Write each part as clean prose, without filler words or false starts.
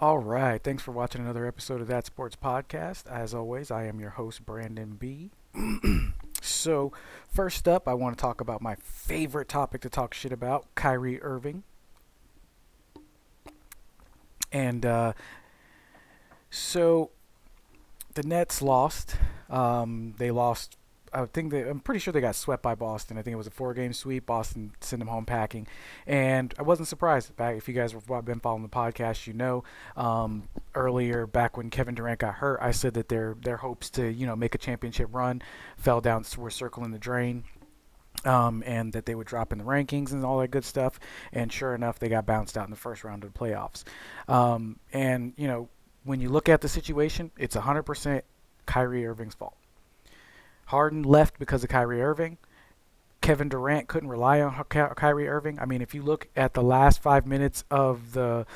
All right, thanks for watching another episode of That Sports Podcast. As always, I am your host, Brandon B. So, first up, I want to talk about my favorite topic to talk shit about, Kyrie Irving. And so the Nets lost. They lost. I'm pretty sure they got swept by Boston. I think it was a 4-game sweep. Boston sent them home packing, and I wasn't surprised. If you guys have been following the podcast, you know, earlier back when Kevin Durant got hurt, I said that their hopes to make a championship run fell down, were circling the drain. And that they would drop in the rankings and all that good stuff. And sure enough, they got bounced out in the first round of the playoffs. And when you look at the situation, it's 100% Kyrie Irving's fault. Harden left because of Kyrie Irving. Kevin Durant couldn't rely on Kyrie Irving. I mean, if you look at the last 5 minutes of the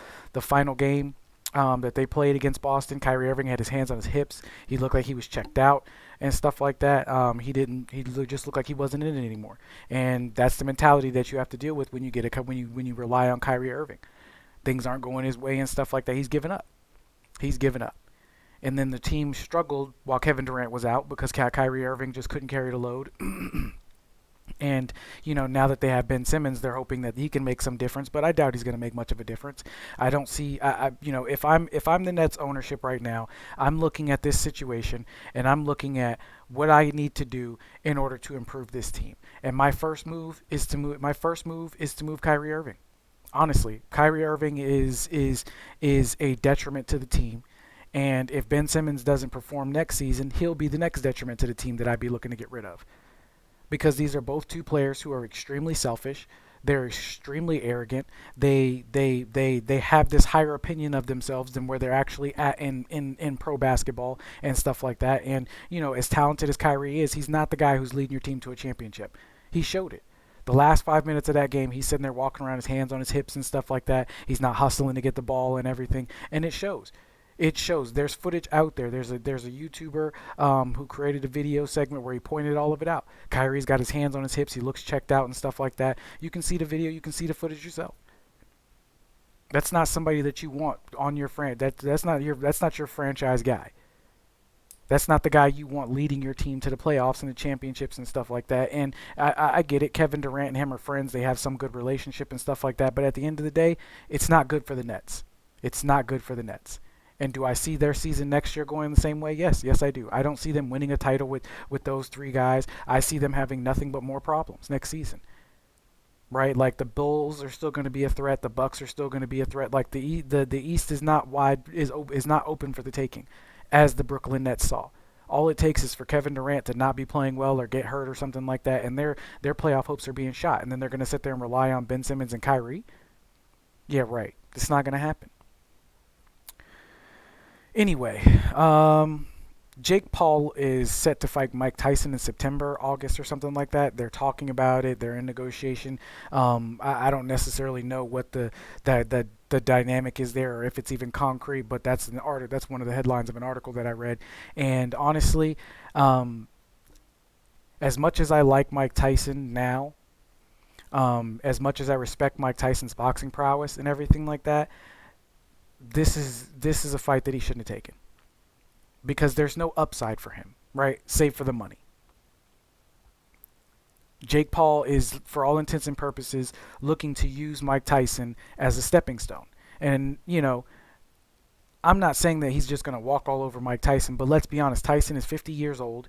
final game that they played against Boston, Kyrie Irving had his hands on his hips. He looked like he was checked out and stuff like that. He just looked like he wasn't in it anymore. And that's the mentality that you have to deal with when you rely on Kyrie Irving. Things aren't going his way and stuff like that. He's given up. And then the team struggled while Kevin Durant was out because Kyrie Irving just couldn't carry the load. And, now that they have Ben Simmons, they're hoping that he can make some difference, but I doubt he's going to make much of a difference. I don't see, if I'm the Nets ownership right now, I'm looking at this situation and I'm looking at what I need to do in order to improve this team. And my first move is to move Kyrie Irving. Honestly, Kyrie Irving is a detriment to the team. And if Ben Simmons doesn't perform next season, he'll be the next detriment to the team that I'd be looking to get rid of. Because these are both two players who are extremely selfish. They're extremely arrogant. They have this higher opinion of themselves than where they're actually at in pro basketball and stuff like that. And, as talented as Kyrie is, he's not the guy who's leading your team to a championship. He showed it. The last 5 minutes of that game, he's sitting there walking around his hands on his hips and stuff like that. He's not hustling to get the ball and everything. And it shows. There's footage out there. There's a YouTuber who created a video segment where he pointed all of it out. Kyrie's got his hands on his hips. He looks checked out and stuff like that. You can see the video. You can see the footage yourself. That's not somebody that you want on your that's not your franchise guy. That's not the guy you want leading your team to the playoffs and the championships and stuff like that. And I get it. Kevin Durant and him are friends. They have some good relationship and stuff like that. But at the end of the day, it's not good for the Nets. It's not good for the Nets. And do I see their season next year going the same way? Yes, I do. I don't see them winning a title with those three guys. I see them having nothing but more problems next season. Right? Like the Bulls are still going to be a threat. The Bucks are still going to be a threat. Like the East is not not open for the taking, as the Brooklyn Nets saw. All it takes is for Kevin Durant to not be playing well or get hurt or something like that, and their playoff hopes are being shot. And then they're going to sit there and rely on Ben Simmons and Kyrie. Yeah, right. It's not going to happen. Anyway, Jake Paul is set to fight Mike Tyson in September, August, or something like that. They're talking about it. They're in negotiation. I don't necessarily know what the dynamic is there, or if it's even concrete. But that's That's one of the headlines of an article that I read. And honestly, as much as I like Mike Tyson now, as much as I respect Mike Tyson's boxing prowess and everything like that, this is a fight that he shouldn't have taken, because there's no upside for him, right? Save for the money. Jake Paul is, for all intents and purposes, looking to use Mike Tyson as a stepping stone. And, I'm not saying that he's just going to walk all over Mike Tyson, but let's be honest, Tyson is 50 years old.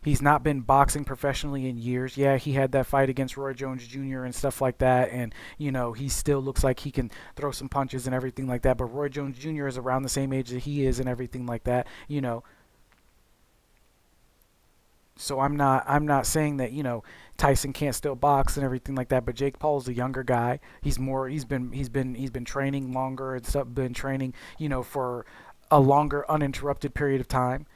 He's not been boxing professionally in years. Yeah, he had that fight against Roy Jones Jr. and stuff like that. And, he still looks like he can throw some punches and everything like that. But Roy Jones Jr. is around the same age that he is and everything like that, So I'm not saying that, Tyson can't still box and everything like that. But Jake Paul's a younger guy. He's been training longer and stuff, been training, for a longer uninterrupted period of time.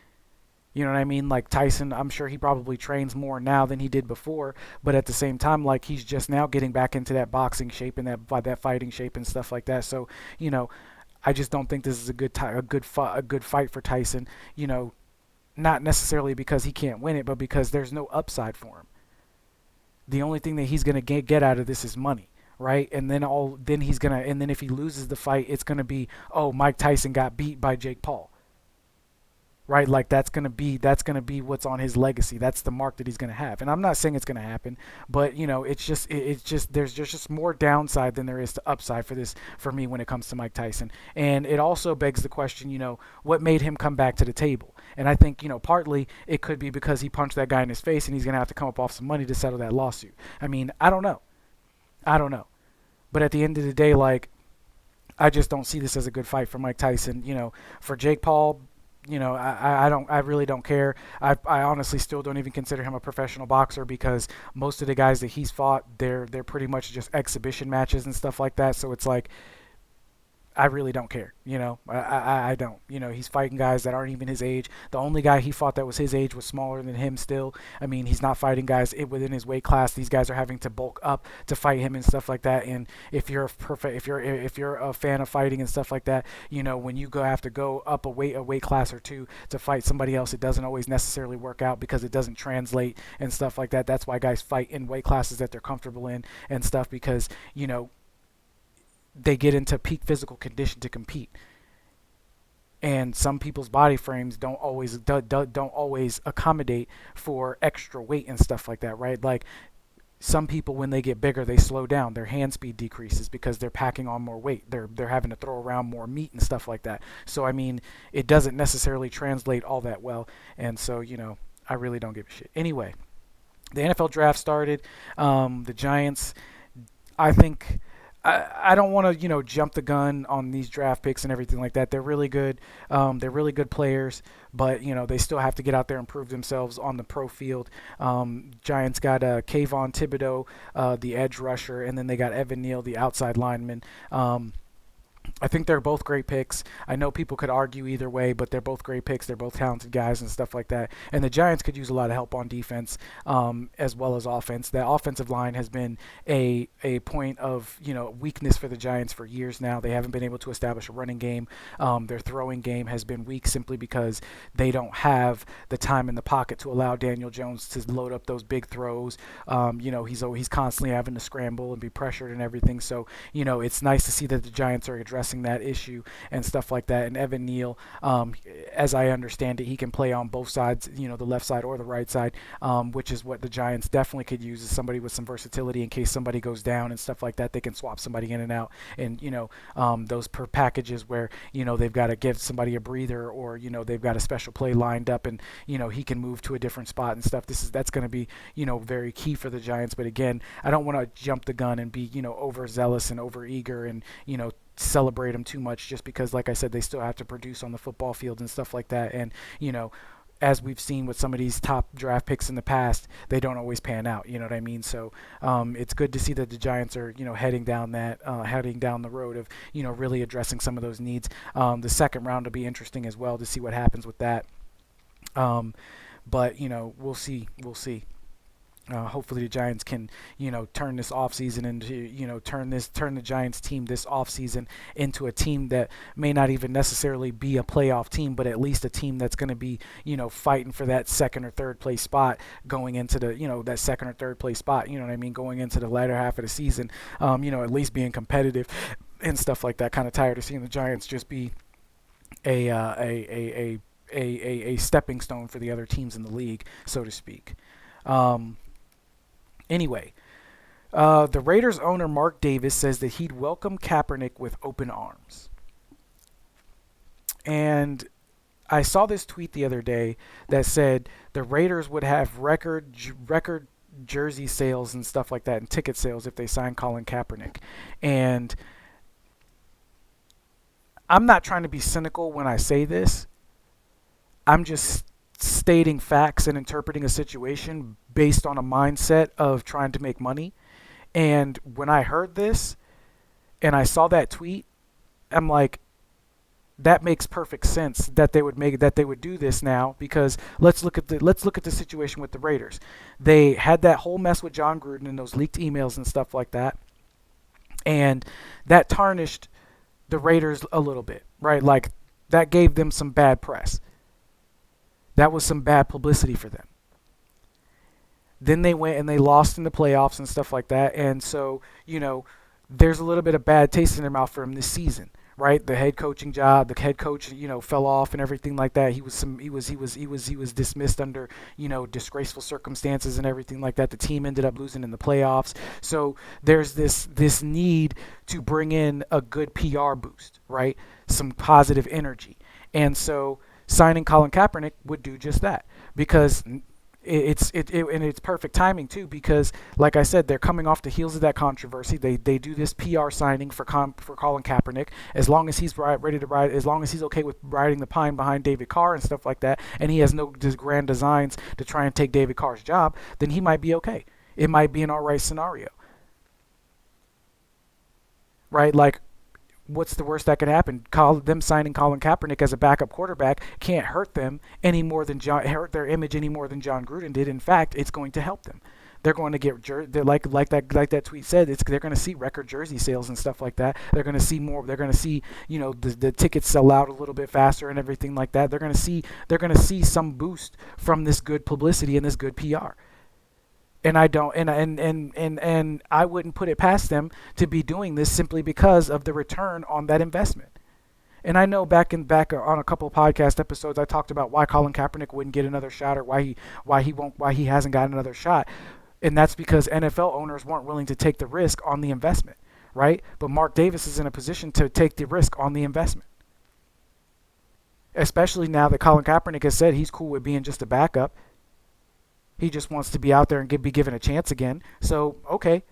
You know what I mean? Like Tyson, I'm sure he probably trains more now than he did before, but at the same time, like he's just now getting back into that boxing shape and that fighting shape and stuff like that. So, I just don't think this is a good fight for Tyson. not necessarily because he can't win it, but because there's no upside for him. The only thing that he's gonna get out of this is money, right? And then he's gonna, and then if he loses the fight, it's gonna be, oh, Mike Tyson got beat by Jake Paul, right? Like that's gonna be what's on his legacy. That's the mark that he's gonna have. And I'm not saying it's gonna happen, but it's just there's just more downside than there is to upside for this for me when it comes to Mike Tyson. And it also begs the question, what made him come back to the table? And I think partly it could be because he punched that guy in his face, and he's gonna have to come up off some money to settle that lawsuit. I mean, I don't know, I don't know, but at the end of the day, like, I just don't see this as a good fight for Mike Tyson. For Jake Paul, I really don't care. I honestly still don't even consider him a professional boxer because most of the guys that he's fought, they're pretty much just exhibition matches and stuff like that. So it's like I really don't care. I don't. He's fighting guys that aren't even his age. The only guy he fought that was his age was smaller than him still. I mean, he's not fighting guys within his weight class. These guys are having to bulk up to fight him and stuff like that. And if you're a fan of fighting and stuff like that, when you have to go up a weight class or two to fight somebody else, it doesn't always necessarily work out because it doesn't translate and stuff like that. That's why guys fight in weight classes that they're comfortable in and stuff because they get into peak physical condition to compete. And some people's body frames don't always accommodate for extra weight and stuff like that, right? Like some people, when they get bigger, they slow down. Their hand speed decreases because they're packing on more weight. They're having to throw around more meat and stuff like that. So I mean, it doesn't necessarily translate all that well. And so I really don't give a shit. Anyway, the NFL draft started. The Giants, I think. I don't want to jump the gun on these draft picks and everything like that. They're really good. They're really good players, but they still have to get out there and prove themselves on the pro field. Giants got Kayvon Thibodeau, the edge rusher, and then they got Evan Neal, the outside lineman. I think they're both great picks. I know people could argue either way, but they're both great picks. They're both talented guys and stuff like that. And the Giants could use a lot of help on defense as well as offense. The offensive line has been a point of weakness for the Giants for years now. They haven't been able to establish a running game. Their throwing game has been weak simply because they don't have the time in the pocket to allow Daniel Jones to load up those big throws. He's constantly having to scramble and be pressured and everything. So it's nice to see that the Giants are addressing that issue and stuff like that. And Evan Neal, as I understand it, he can play on both sides, the left side or the right side, which is what the Giants definitely could use as somebody with some versatility in case somebody goes down and stuff like that. They can swap somebody in and out, and those per packages where they've got to give somebody a breather or they've got a special play lined up and he can move to a different spot and stuff. That's going to be very key for the Giants. But again, I don't want to jump the gun and be overzealous and overeager and celebrate them too much just because, like I said, they still have to produce on the football field and stuff like that. And as we've seen with some of these top draft picks in the past, they don't always pan out. You know what I mean? So it's good to see that the Giants are heading down the road of really addressing some of those needs. The second round will be interesting as well to see what happens with that. But we'll see. Hopefully the Giants can, turn this offseason into, turn the Giants team this offseason into a team that may not even necessarily be a playoff team, but at least a team that's going to be, fighting for that second or third place spot going into the, that second or third place spot, you know what I mean, going into the latter half of the season, at least being competitive and stuff like that. Kind of tired of seeing the Giants just be a stepping stone for the other teams in the league, so to speak. Anyway, the Raiders owner Mark Davis says that he'd welcome Kaepernick with open arms. And I saw this tweet the other day that said the Raiders would have record jersey sales and stuff like that and ticket sales if they signed Colin Kaepernick. And I'm not trying to be cynical when I say this. I'm just stating facts and interpreting a situation based on a mindset of trying to make money. And when I heard this and I saw that tweet, I'm like, that makes perfect sense that they would do this now, because let's look at the situation with the Raiders. They had that whole mess with John Gruden and those leaked emails and stuff like that. And that tarnished the Raiders a little bit, right? Like that gave them some bad press. That was some bad publicity for them. Then they went and they lost in the playoffs and stuff like that. And so, there's a little bit of bad taste in their mouth for him this season, right? The head coaching job, the head coach, fell off and everything like that. He was dismissed under, disgraceful circumstances and everything like that. The team ended up losing in the playoffs. So there's this need to bring in a good PR boost, right? Some positive energy. And so signing Colin Kaepernick would do just that, because and it's perfect timing too, because like I said, they're coming off the heels of that controversy. They do this PR signing for Colin Kaepernick. As long as he's ready to ride, as long as he's okay with riding the pine behind David Carr and stuff like that, and he has no grand designs to try and take David Carr's job, then he might be okay. It might be an all right scenario, right? Like, what's the worst that could happen? Them signing Colin Kaepernick as a backup quarterback can't hurt them any more than hurt their image any more than John Gruden did. In fact, it's going to help them. They're going to get they're like that tweet said. They're going to see record jersey sales and stuff like that. They're going to see more. They're going to see the tickets sell out a little bit faster and everything like that. They're going to see some boost from this good publicity and this good PR. And I don't, and I wouldn't put it past them to be doing this simply because of the return on that investment. And I know back on a couple of podcast episodes, I talked about why Colin Kaepernick wouldn't get another shot, or why he hasn't gotten another shot, and that's because NFL owners weren't willing to take the risk on the investment, right? But Mark Davis is in a position to take the risk on the investment, especially now that Colin Kaepernick has said he's cool with being just a backup. He just wants to be out there and be given a chance again. So, okay.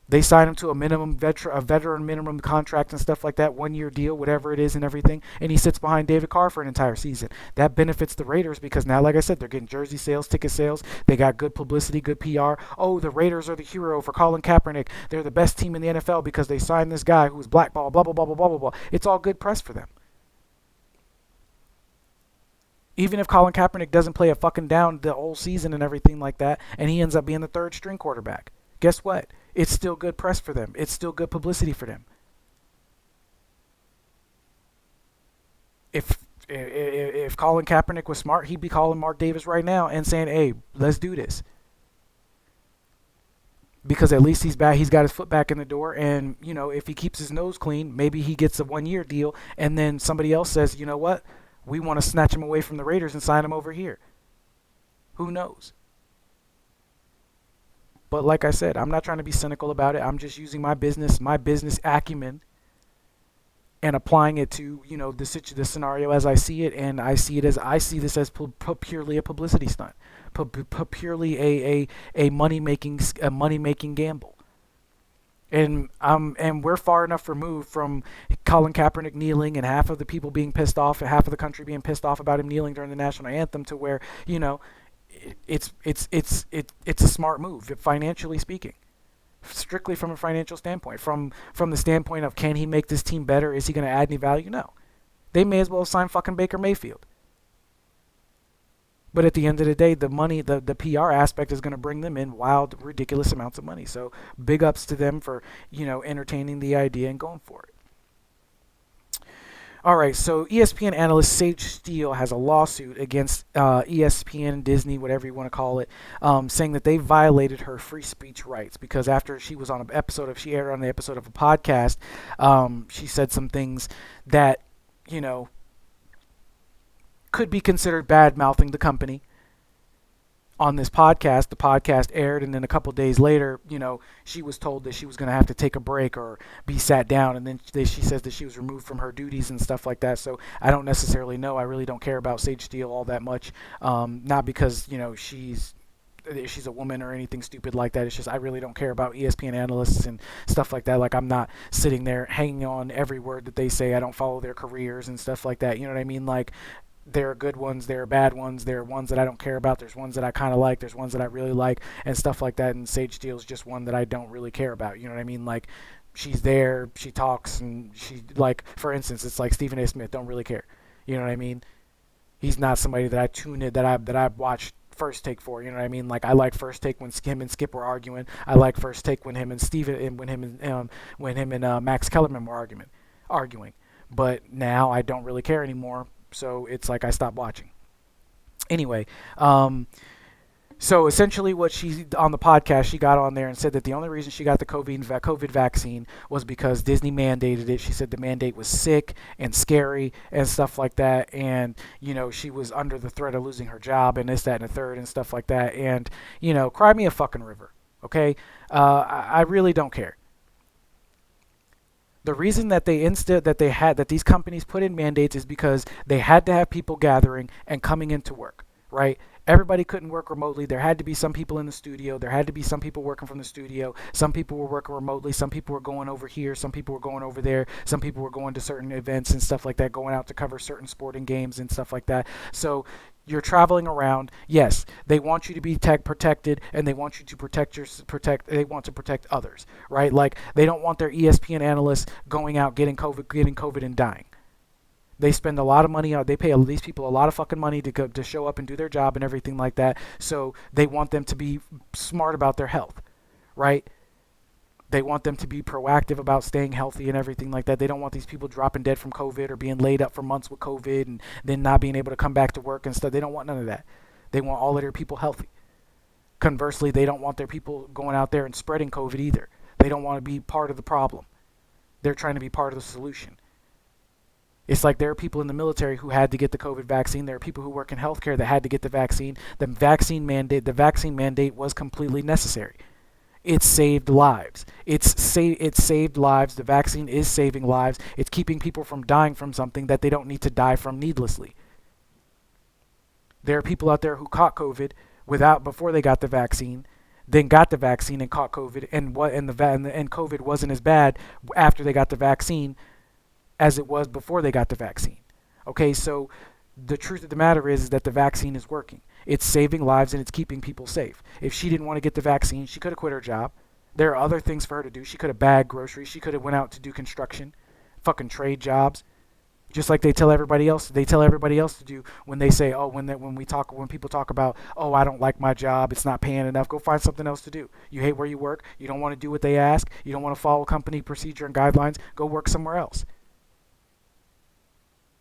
They sign him to a veteran minimum contract and stuff like that, 1 year deal, whatever it is and everything, and he sits behind David Carr for an entire season. That benefits the Raiders because now, like I said, they're getting jersey sales, ticket sales. They got good publicity, good PR. Oh, the Raiders are the hero for Colin Kaepernick. They're the best team in the NFL because they signed this guy who's blackballed, blah, blah, blah, blah, blah, blah, blah. It's all good press for them. Even if Colin Kaepernick doesn't play a fucking down the whole season and everything like that, and he ends up being the third string quarterback, guess what? It's still good press for them. It's still good publicity for them. If Colin Kaepernick was smart, he'd be calling Mark Davis right now and saying, "Hey, let's do this." Because at least he's back. He's got his foot back in the door, and if he keeps his nose clean, maybe he gets a 1 year deal, and then somebody else says, "You know what? We want to snatch him away from the Raiders and sign him over here." Who knows? But like I said, I'm not trying to be cynical about it. I'm just using my business acumen, and applying it to the scenario as I see it, and I see this as purely a publicity stunt, purely a money making gamble. And we're far enough removed from Colin Kaepernick kneeling and half of the people being pissed off and half of the country being pissed off about him kneeling during the national anthem to where it's a smart move financially speaking, strictly from a financial standpoint, from the standpoint of, can he make this team better? Is he going to add any value? No. They may as well sign fucking Baker Mayfield. But at the end of the day, the money, the PR aspect is going to bring them in wild, ridiculous amounts of money. So big ups to them for, entertaining the idea and going for it. All right, so ESPN analyst Sage Steele has a lawsuit against ESPN, Disney, whatever you want to call it, saying that they violated her free speech rights because after she was on she aired on the episode of a podcast, she said some things that, could be considered bad-mouthing the company on this podcast. The podcast aired, and then a couple days later, she was told that she was going to have to take a break or be sat down, and then she says that she was removed from her duties and stuff like that. So I don't necessarily know. I really don't care about Sage Steele all that much, not because she's a woman or anything stupid like that. It's just I really don't care about ESPN analysts and stuff like that. Like, I'm not sitting there hanging on every word that they say. I don't follow their careers and stuff like that. You know what I mean? Like, there are good ones, there are bad ones, there are ones that I don't care about, there's ones that I kind of like, there's ones that I really like, and stuff like that, and Sage Steele's just one that I don't really care about, you know what I mean? Like, she's there, she talks, and she, like, for instance, it's like Stephen A. Smith, don't really care, you know what I mean? He's not somebody that I tune in, that I watch First Take for, you know what I mean? Like, I like First Take when him and Skip were arguing, I like First Take when him and Steven, and when him and Max Kellerman were arguing, but now I don't really care anymore. So it's like I stopped watching. Anyway, um, so essentially, what she on the podcast, she got on there and said that the only reason she got the COVID vaccine was because Disney mandated it. She said the mandate was sick and scary and stuff like that, and she was under the threat of losing her job and this, that, and the third and stuff like that. And cry me a fucking river, okay? I really don't care. The reason that these companies put in mandates is because they had to have people gathering and coming into work, right? Everybody couldn't work remotely. There had to be some people in the studio. There had to be some people working from the studio. Some people were working remotely. Some people were going over here. Some people were going over there. Some people were going to certain events and stuff like that, going out to cover certain sporting games and stuff like that. So you're traveling around. Yes, they want you to be tech protected, and they want you to protect. They want to protect others, right? Like they don't want their ESPN analysts going out getting COVID and dying. They spend a lot of money on. They pay these people a lot of fucking money to show up and do their job and everything like that. So they want them to be smart about their health, right? They want them to be proactive about staying healthy and everything like that. They don't want these people dropping dead from COVID or being laid up for months with COVID and then not being able to come back to work and stuff. They don't want none of that. They want all of their people healthy. Conversely, they don't want their people going out there and spreading COVID either. They don't want to be part of the problem. They're trying to be part of the solution. It's like there are people in the military who had to get the COVID vaccine. There are people who work in healthcare that had to get the vaccine. The vaccine mandate was completely necessary. It saved lives. It saved lives. The vaccine is saving lives. It's keeping people from dying from something that they don't need to die from needlessly. There are people out there who caught COVID before they got the vaccine, then got the vaccine and caught COVID, and COVID wasn't as bad after they got the vaccine as it was before they got the vaccine. Okay, so the truth of the matter is that the vaccine is working. It's saving lives and it's keeping people safe. If she didn't want to get the vaccine, she could have quit her job. There are other things for her to do. She could have bagged groceries. She could have went out to do construction, fucking trade jobs, just like they tell everybody else. They tell everybody else to do when they say, oh, when people talk about, oh, I don't like my job, it's not paying enough. Go find something else to do. You hate where you work. You don't want to do what they ask. You don't want to follow company procedure and guidelines. Go work somewhere else.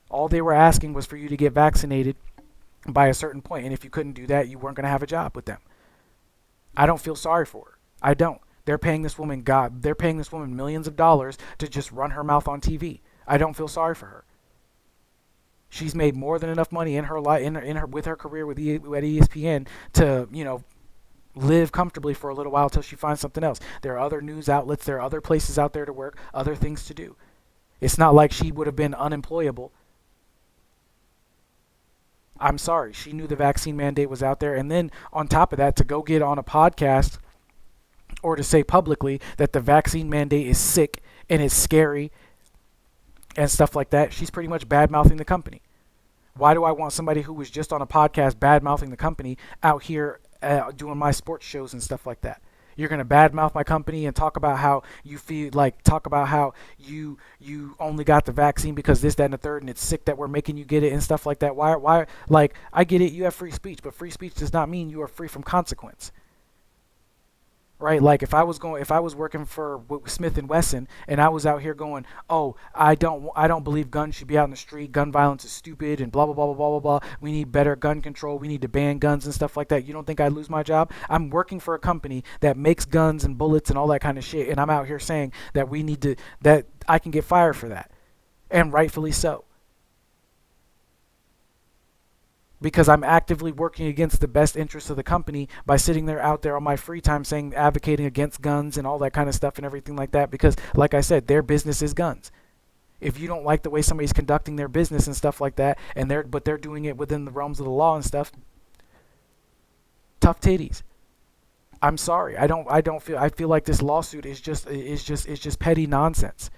All they were asking was for you to get vaccinated by a certain point, and if you couldn't do that, you weren't going to have a job with them. I don't feel sorry for her. I don't. They're paying this woman millions of dollars to just run her mouth on TV. I don't feel sorry for her. She's made more than enough money in her life, with her career at ESPN to live comfortably for a little while until she finds something else. There are other news outlets. There are other places out there to work. Other things to do. It's not like she would have been unemployable. I'm sorry, she knew the vaccine mandate was out there. And then on top of that, to go get on a podcast or to say publicly that the vaccine mandate is sick and it's scary and stuff like that, she's pretty much bad mouthing the company. Why do I want somebody who was just on a podcast bad mouthing the company out here doing my sports shows and stuff like that? You're gonna badmouth my company and talk about how you feel, like talk about how you only got the vaccine because this, that, and the third, and it's sick that we're making you get it and stuff like that. Why? Like, I get it, you have free speech, but free speech does not mean you are free from consequence. Right? Like if I was working for Smith and Wesson and I was out here going, oh, I don't believe guns should be out in the street. Gun violence is stupid and blah blah blah blah blah blah blah. We need better gun control. We need to ban guns and stuff like that. You don't think I'd lose my job? I'm working for a company that makes guns and bullets and all that kind of shit, and I'm out here saying that that I can get fired for that, and rightfully so. Because I'm actively working against the best interests of the company by sitting there out there on my free time saying, advocating against guns and all that kind of stuff and everything like that. Because, like I said, their business is guns. If you don't like the way somebody's conducting their business and stuff like that, but they're doing it within the realms of the law and stuff, tough titties. I'm sorry. I feel like this lawsuit is just petty nonsense.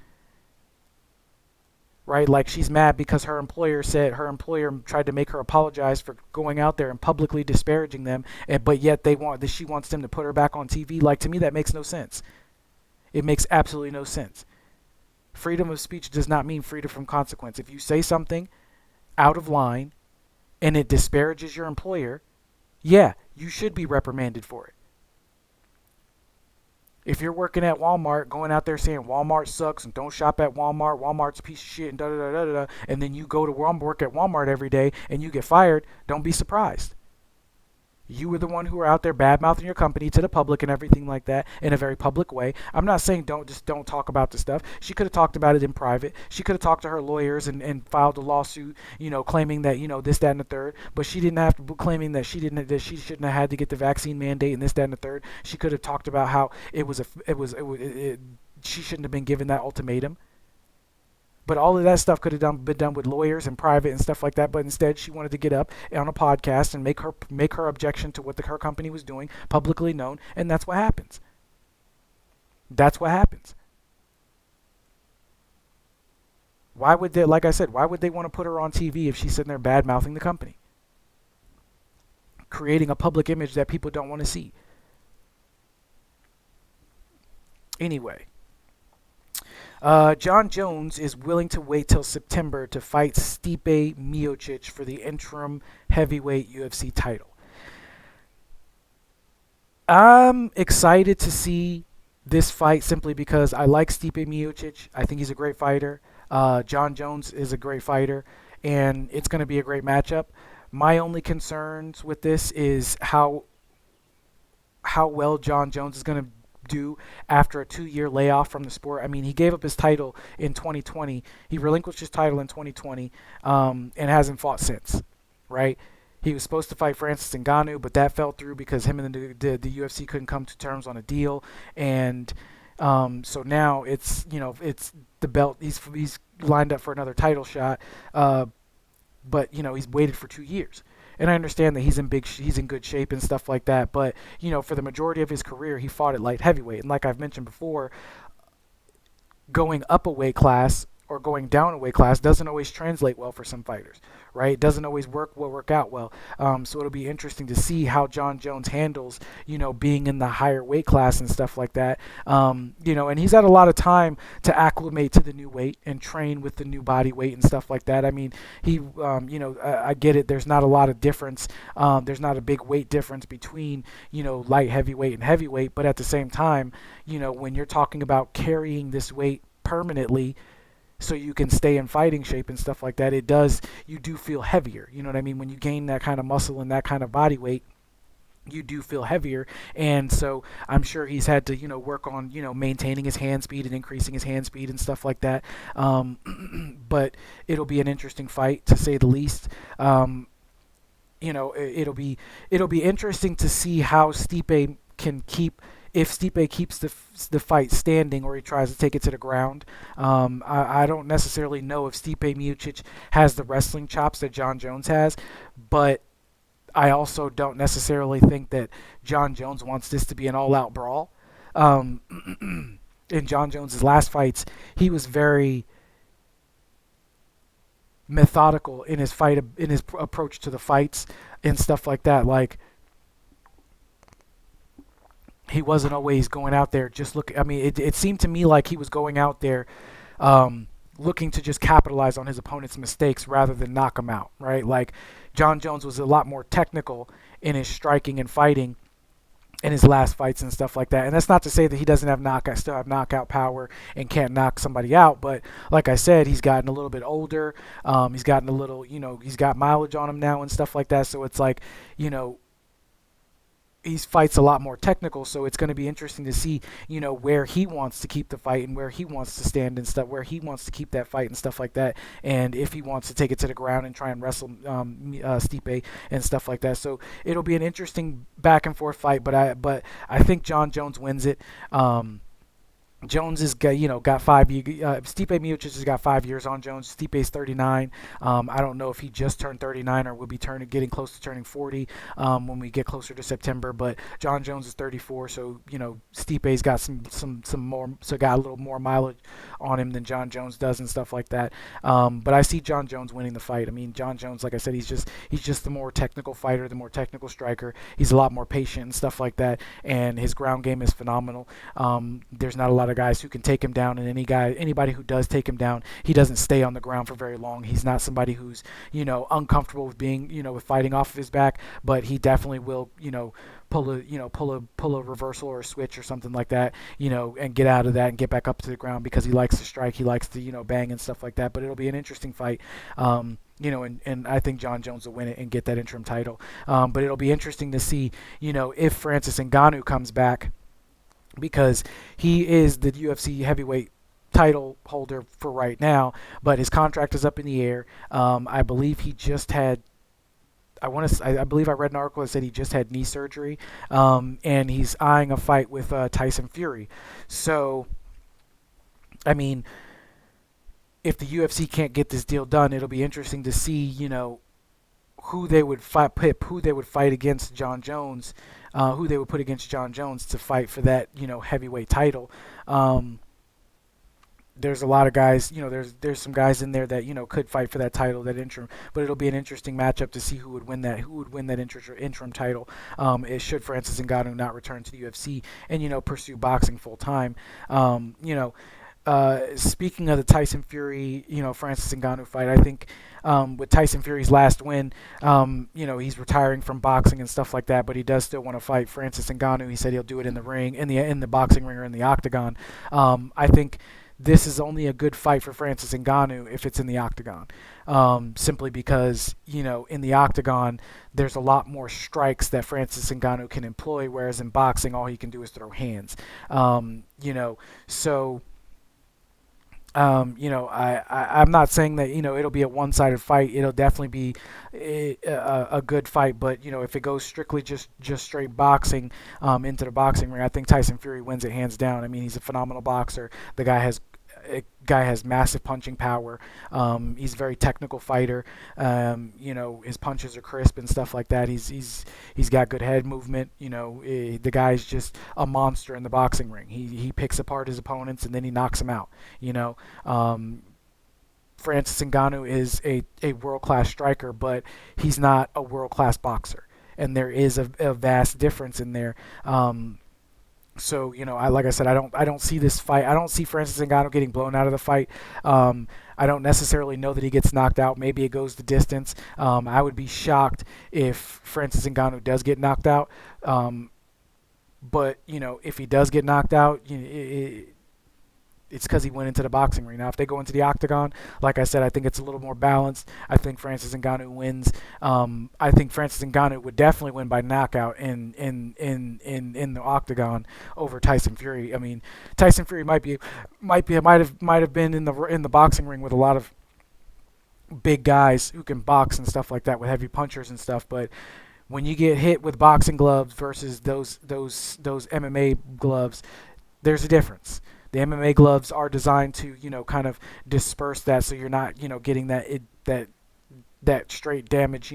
Right? Like she's mad because her employer tried to make her apologize for going out there and publicly disparaging them, but yet she wants them to put her back on TV. Like, to me, that makes no sense. It makes absolutely no sense. Freedom of speech does not mean freedom from consequence. If you say something out of line and it disparages your employer, yeah, you should be reprimanded for it. If you're working at Walmart, going out there saying Walmart sucks and don't shop at Walmart, Walmart's a piece of shit and da da da da da, and then you go to Walmart, work at Walmart every day and you get fired, don't be surprised. You were the one who were out there bad mouthing your company to the public and everything like that in a very public way. I'm not saying don't talk about the stuff. She could have talked about it in private. She could have talked to her lawyers and filed a lawsuit, claiming that this, that, and the third. But she didn't have to claiming that she shouldn't have had to get the vaccine mandate and this, that, and the third. She could have talked about how she shouldn't have been given that ultimatum. But all of that stuff could have been done with lawyers and private and stuff like that. But instead, she wanted to get up on a podcast and make her objection to what her company was doing publicly known, and that's what happens. That's what happens. Why would they, like I said, why would they want to put her on TV if she's sitting there bad mouthing the company, creating a public image that people don't want to see? Anyway. John Jones is willing to wait till September to fight Stipe Miocic for the interim heavyweight UFC title. I'm excited to see this fight simply because I like Stipe Miocic. I think he's a great fighter. John Jones is a great fighter, and it's going to be a great matchup. My only concerns with this is how well John Jones is going to do after a 2-year layoff from the sport. I mean, he gave up his title in 2020. He relinquished his title in 2020 and hasn't fought since, right? He was supposed to fight Francis Ngannou, but that fell through because him and the UFC couldn't come to terms on a deal. And so now it's the belt. He's lined up for another title shot, but he's waited for 2 years. And I understand that he's in good shape and stuff like that. But for the majority of his career, he fought at light heavyweight. And like I've mentioned before, going up a weight class or going down a weight class doesn't always translate well for some fighters, right? It doesn't always work out well. So it'll be interesting to see how John Jones handles, being in the higher weight class and stuff like that. And he's had a lot of time to acclimate to the new weight and train with the new body weight and stuff like that. I mean, I get it. There's not a lot of difference. There's not a big weight difference between, light heavyweight and heavyweight. But at the same time, when you're talking about carrying this weight permanently, so you can stay in fighting shape and stuff like that, you do feel heavier. You know what I mean? When you gain that kind of muscle and that kind of body weight, you do feel heavier. And so I'm sure he's had to, work on, maintaining his hand speed and increasing his hand speed and stuff like that. But it'll be an interesting fight, to say the least. It'll be interesting to see how Stipe can if Stipe keeps the fight standing or he tries to take it to the ground. I don't necessarily know if Stipe Miocic has the wrestling chops that John Jones has, but I also don't necessarily think that John Jones wants this to be an all-out brawl. In John Jones's last fights, he was very methodical in his approach to the fights and stuff like that. Like, he wasn't always going out there just look. I mean, it seemed to me like he was going out there looking to just capitalize on his opponent's mistakes rather than knock him out, right? Like, John Jones was a lot more technical in his striking and fighting in his last fights and stuff like that. And that's not to say that he doesn't still have knockout power and can't knock somebody out. But like I said, he's gotten a little bit older. He's gotten a little, he's got mileage on him now and stuff like that. So it's like, he fights a lot more technical, so it's going to be interesting to see, where he wants to keep the fight and where he wants to stand and stuff, where he wants to keep that fight and stuff like that, and if he wants to take it to the ground and try and wrestle Stipe and stuff like that. So it'll be an interesting back and forth fight, but I think John Jones wins it. Jones has got 5 years. Stipe Miocic has got 5 years on Jones. Stipe's 39. I don't know if he just turned 39 or will be getting close to turning 40 when we get closer to September. But John Jones is 34, so Stipe's got some more, so got a little more mileage on him than John Jones does and stuff like that. But I see John Jones winning the fight. I mean, John Jones, like I said, he's just the more technical fighter, the more technical striker. He's a lot more patient and stuff like that, and his ground game is phenomenal. There's not a lot of of guys who can take him down, and anybody who does take him down, he doesn't stay on the ground for very long. He's not somebody who's uncomfortable with being with fighting off of his back, but he definitely will pull a reversal or a switch or something like that, and get out of that and get back up to the ground because he likes to strike, he likes to bang and stuff like that. But it'll be an interesting fight. And I think John Jones will win it and get that interim title. But it'll be interesting to see, if Francis Ngannou comes back, because he is the UFC heavyweight title holder for right now, but his contract is up in the air. I believe he just had. I believe I read an article that said he just had knee surgery, and he's eyeing a fight with Tyson Fury. So, I mean, if the UFC can't get this deal done, it'll be interesting to see, who they would fight, who they would fight against John Jones, who they would put against John Jones to fight for that, heavyweight title. There's a lot of guys, there's some guys in there that, could fight for that title, that interim, but it'll be an interesting matchup to see who would win that interim title. It should Francis Ngannou not return to the UFC and, pursue boxing full time. Speaking of the Tyson Fury, Francis Ngannou fight, I think with Tyson Fury's last win, he's retiring from boxing and stuff like that, but he does still want to fight Francis Ngannou. He said he'll do it in the ring, in the boxing ring or in the octagon. I think this is only a good fight for Francis Ngannou if it's in the octagon, simply because, in the octagon, there's a lot more strikes that Francis Ngannou can employ, whereas in boxing, all he can do is throw hands. So... I'm not saying that, it'll be a one-sided fight. It'll definitely be a good fight, but, if it goes strictly just straight boxing into the boxing ring, I think Tyson Fury wins it hands down. I mean, he's a phenomenal boxer. The guy has massive punching power. He's a very technical fighter. His punches are crisp and stuff like that. He's got good head movement. The guy's just a monster in the boxing ring. He picks apart his opponents and then he knocks them out. Francis Ngannou is a world-class striker, but he's not a world-class boxer, and there is a vast difference in there. So, like I said, I don't see this fight. I don't see Francis Ngannou getting blown out of the fight. I don't necessarily know that he gets knocked out. Maybe it goes the distance. I would be shocked if Francis Ngannou does get knocked out. But, if he does get knocked out, it's because he went into the boxing ring. Now, if they go into the octagon, like I said, I think it's a little more balanced. I think Francis Ngannou wins. I think Francis Ngannou would definitely win by knockout in the octagon over Tyson Fury. I mean, Tyson Fury might have been in the boxing ring with a lot of big guys who can box and stuff like that, with heavy punchers and stuff, but when you get hit with boxing gloves versus those MMA gloves, there's a difference. The MMA gloves are designed to, kind of disperse that, so you're not, getting that straight damage,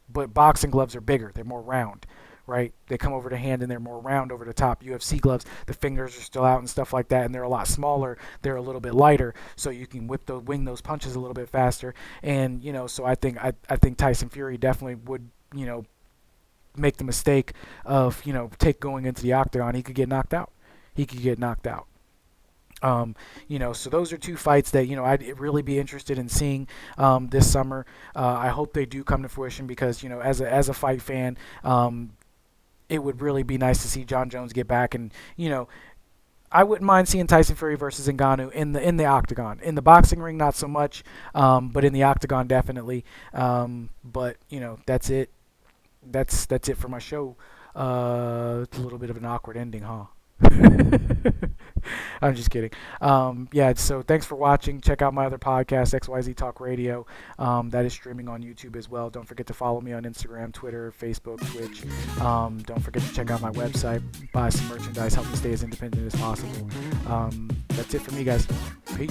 But boxing gloves are bigger; they're more round, right? They come over the hand and they're more round over the top. UFC gloves, the fingers are still out and stuff like that, and they're a lot smaller. They're a little bit lighter, so you can wing those punches a little bit faster. And so I think Tyson Fury definitely would, make the mistake of, going into the octagon. He could get knocked out. So those are two fights that, I'd really be interested in seeing this summer. I hope they do come to fruition because, as a fight fan, it would really be nice to see John Jones get back. And, I wouldn't mind seeing Tyson Fury versus Ngannou in the octagon. In the boxing ring, not so much, but in the octagon, definitely. But, that's it. That's it for my show. It's a little bit of an awkward ending, huh? I'm just kidding. So thanks for watching. Check out my other podcast, XYZ Talk Radio. That is streaming on YouTube as well. Don't forget to follow me on Instagram, Twitter, Facebook, Twitch. Don't forget to check out my website, buy some merchandise, help me stay as independent as possible. That's it for me, guys. Peace.